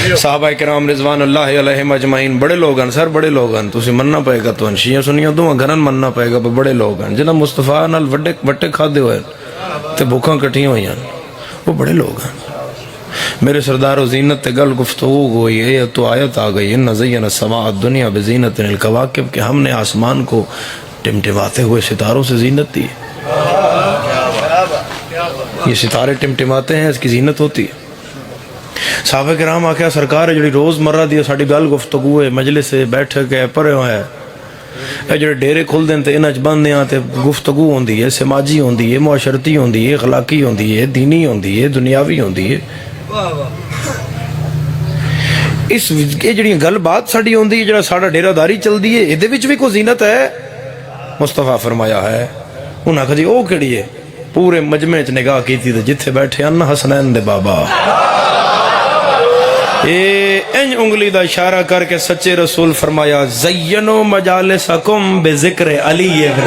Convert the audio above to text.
صحابہ کرام رضوان اللہ علیہم اجمعین بڑے لوگ ہیں سر، بڑے لوگ ہیں، تسی مننا پائے گا، تو شیعہ سنیاں دو گھرن مننا پائے گا، بڑے لوگ ہیں جنہاں مصطفیٰ نال وٹے کھادے ہوئے تے بھوکاں کٹھیاں ہوئی ہیں، وہ بڑے لوگ ہیں۔ میرے سردار و زینت تے گل گفتگو ہوئی ہے تو آیت آ گئی ان زین السماء الدنیا بزینت الکواکب کہ ہم نے آسمان کو ٹمٹماتے ہوئے ستاروں سے زینت دی۔ یہ ستارے ٹمٹماتے ہیں، اس کی زینت ہوتی ہے۔ صحابہ کرام آکھیا سرکار جڑی روز مرہ دی ساڈی گل گفتگو ہے، مجلس سے بیٹھ کے پڑھے ہوئے اے جڑے ڈیرے کھل دیں تے انہاں چ بندے آں تے گفتگو ہوندی ہے، سماجی ہوندی ہے، معاشرتی ہوندی ہے، اخلاقی ہوندی ہے، دینی ہوندی ہے، دنیاوی ہوندی ہے۔ اس یہ جڑی گل بات ساڈی ہوندی ہے، جڑا ساڈا ڈیرہ داری چلدی ہے، ادھے وچ بھی کوئی زینت ہے؟ مصطفیٰ فرمایا ہے۔ انہاں کہا جی او کیڑی ہے؟ پورے مجمع چ نگاہ کیتی تے جتھے بیٹھے ان حسنین دے بابا، اے انج انگلی دا اشارہ کر کے سچے رسول فرمایا زینو مجالسکم بذکر علی ابن